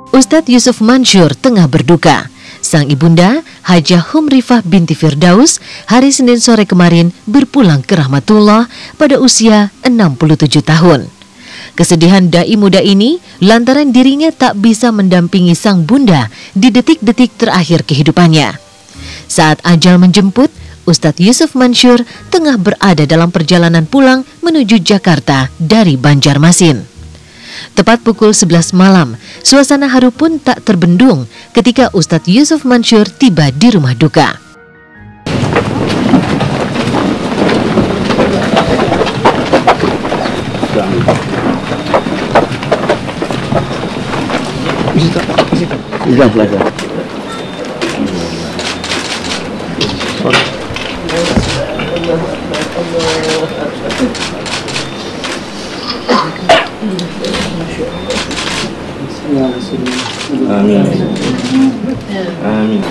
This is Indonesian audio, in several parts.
Ustadz Yusuf Mansyur tengah berduka. Sang ibunda, Hajah Humrifah binti Firdaus, hari Senin sore kemarin berpulang ke rahmatullah pada usia 67 tahun. Kesedihan dai muda ini lantaran dirinya tak bisa mendampingi sang bunda di detik-detik terakhir kehidupannya. Saat ajal menjemput, Ustadz Yusuf Mansyur tengah berada dalam perjalanan pulang menuju Jakarta dari Banjarmasin. Tepat pukul 11 malam, suasana haru pun tak terbendung ketika Ustadz Yusuf Mansyur tiba di rumah duka. Amin. Amin.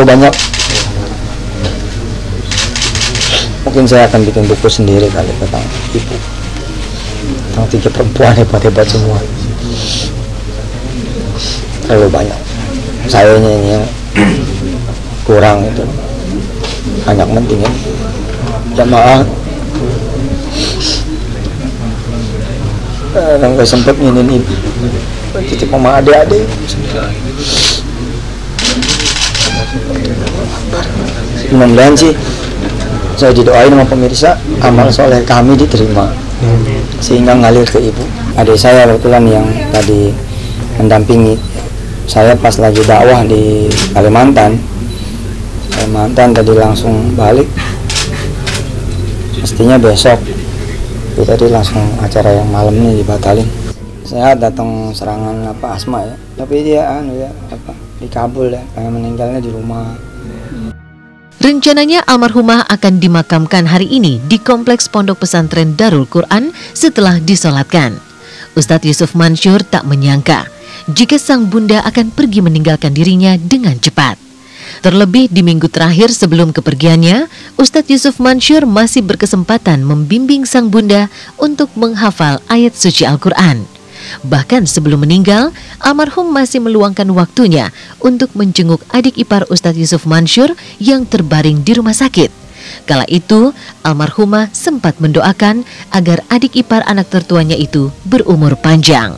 Banyak. Mungkin saya akan bikin buku sendiri kali tentang ibu, tentang 3 perempuan hebat-hebat semua. Terlalu banyak. Sayanya ini yang kurang itu. Banyak penting ya. Jamaah nggak sempet nginin ibu. Titip mama adik-adik. Mudah-mudahan sih saya didoain sama pemirsa amal soleh kami diterima sehingga ngalir ke ibu. Adik saya kebetulan yang tadi mendampingi saya pas lagi dakwah di Kalimantan tadi langsung balik, mestinya besok itu tadi langsung acara yang malamnya dibatalin. Saya datang serangan asma ya, tapi dia dikabul ya, pengen meninggalnya di rumah. Rencananya almarhumah akan dimakamkan hari ini di Kompleks Pondok Pesantren Darul Quran setelah disolatkan. Ustadz Yusuf Mansyur tak menyangka jika sang bunda akan pergi meninggalkan dirinya dengan cepat. Terlebih di minggu terakhir sebelum kepergiannya, Ustadz Yusuf Mansyur masih berkesempatan membimbing sang bunda untuk menghafal ayat suci Al-Quran. Bahkan sebelum meninggal, almarhum masih meluangkan waktunya untuk menjenguk adik ipar Ustadz Yusuf Mansyur yang terbaring di rumah sakit. Kala itu, almarhumah sempat mendoakan agar adik ipar anak tertuanya itu berumur panjang.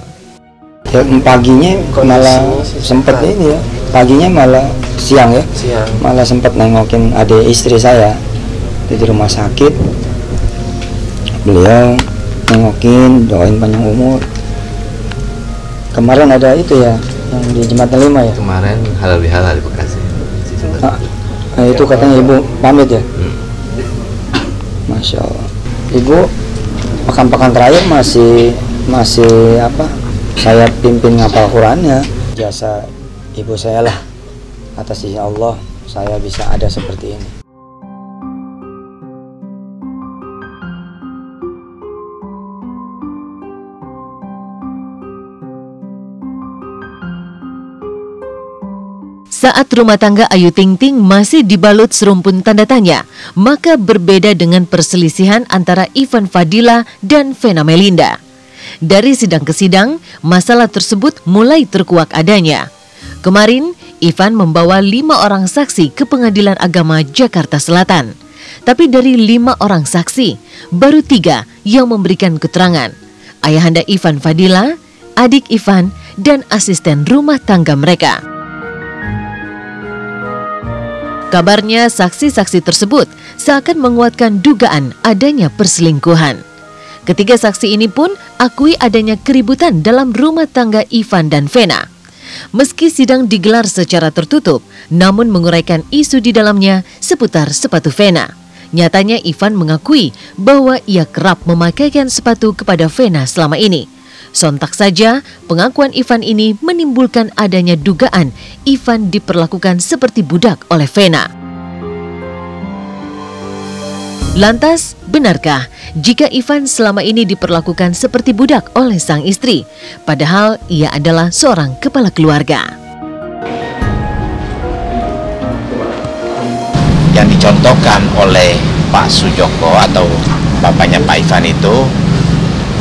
Ya, paginya malah sempat ini ya, paginya malah siang ya, malah sempat nengokin adik istri saya di rumah sakit. Beliau nengokin, doain panjang umur. Kemarin ada itu ya, yang di Jembatan 5 ya? Kemarin halal bihalal di Bekasi. Nah, itu katanya ibu pamit ya? Masya Allah. Ibu pekan-pekan terakhir masih saya pimpin ngapal Qurannya. Jasa ibu saya lah, atas izin Allah saya bisa ada seperti ini. Saat rumah tangga Ayu Ting Ting masih dibalut serumpun tanda tanya, maka berbeda dengan perselisihan antara Ivan Fadila dan Vena Melinda. Dari sidang ke sidang, masalah tersebut mulai terkuak adanya. Kemarin, Ivan membawa 5 orang saksi ke Pengadilan Agama Jakarta Selatan. Tapi dari 5 orang saksi, baru 3 yang memberikan keterangan. Ayahanda Ivan Fadila, adik Ivan, dan asisten rumah tangga mereka. Kabarnya saksi-saksi tersebut seakan menguatkan dugaan adanya perselingkuhan. Ketiga saksi ini pun akui adanya keributan dalam rumah tangga Ivan dan Vena. Meski sidang digelar secara tertutup, namun menguraikan isu di dalamnya seputar sepatu Vena. Nyatanya Ivan mengakui bahwa ia kerap memakaikan sepatu kepada Vena selama ini. Sontak saja, pengakuan Ivan ini menimbulkan adanya dugaan Ivan diperlakukan seperti budak oleh Vena. Lantas, benarkah jika Ivan selama ini diperlakukan seperti budak oleh sang istri, padahal ia adalah seorang kepala keluarga? Yang dicontohkan oleh Pak Sujoko atau bapaknya Pak Ivan itu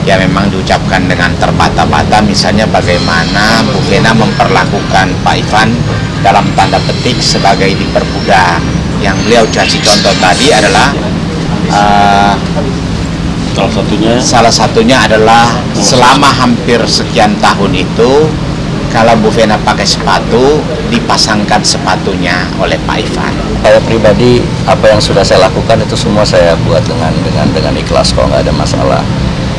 ya memang diucapkan dengan terbata-bata, misalnya bagaimana Bu Vena memperlakukan Pak Ivan dalam tanda petik sebagai diperbudak. Yang beliau kasih contoh tadi adalah salah satunya adalah selama hampir sekian tahun itu kalau Bu Vena pakai sepatu, dipasangkan sepatunya oleh Pak Ivan. Saya pribadi, apa yang sudah saya lakukan itu semua saya buat dengan ikhlas, kok nggak ada masalah.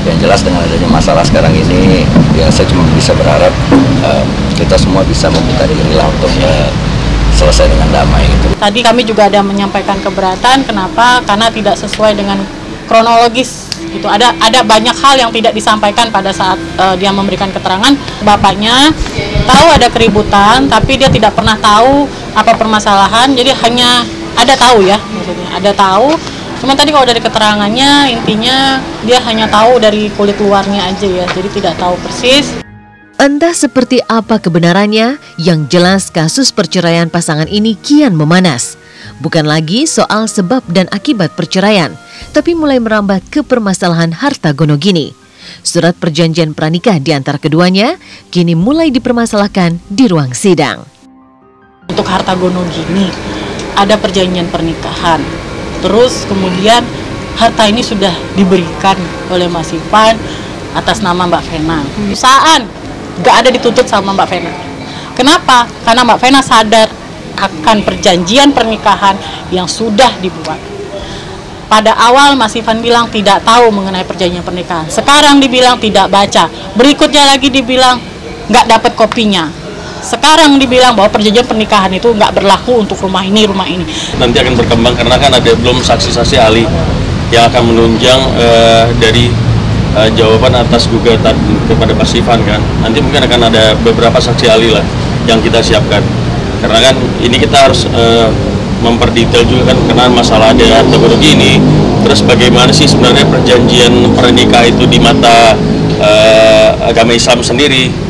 Yang jelas dengan adanya masalah sekarang ini, ya saya cuma bisa berharap kita semua bisa membuka diri lah untuk selesai dengan damai. Gitu. Tadi kami juga ada menyampaikan keberatan, kenapa? Karena tidak sesuai dengan kronologis. Gitu. Ada banyak hal yang tidak disampaikan pada saat dia memberikan keterangan. Bapaknya tahu ada keributan, tapi dia tidak pernah tahu apa permasalahan. Jadi hanya ada tahu ya, maksudnya ada tahu. Cuma tadi kalau dari keterangannya intinya dia hanya tahu dari kulit luarnya aja ya, jadi tidak tahu persis. Entah seperti apa kebenarannya, yang jelas kasus perceraian pasangan ini kian memanas. Bukan lagi soal sebab dan akibat perceraian, tapi mulai merambat ke permasalahan harta gono gini. Surat perjanjian pranikah di antara keduanya kini mulai dipermasalahkan di ruang sidang. Untuk harta gono gini, ada perjanjian pernikahan. Terus kemudian harta ini sudah diberikan oleh Mas Ivan atas nama Mbak Vena. Perusahaan nggak ada dituntut sama Mbak Vena. Kenapa? Karena Mbak Vena sadar akan perjanjian pernikahan yang sudah dibuat. Pada awal Mas Ivan bilang tidak tahu mengenai perjanjian pernikahan. Sekarang dibilang tidak baca. Berikutnya lagi dibilang nggak dapat kopinya. Sekarang dibilang bahwa perjanjian pernikahan itu nggak berlaku untuk rumah ini, rumah ini. Nanti akan berkembang karena kan ada belum saksi-saksi ahli yang akan menunjang dari jawaban atas gugatan kepada Pak Ivan kan. Nanti mungkin akan ada beberapa saksi ahli lah yang kita siapkan. Karena kan ini kita harus memperdetail juga kan, karena masalah ada teknologi ini. Terus bagaimana sih sebenarnya perjanjian pernikah itu di mata agama Islam sendiri.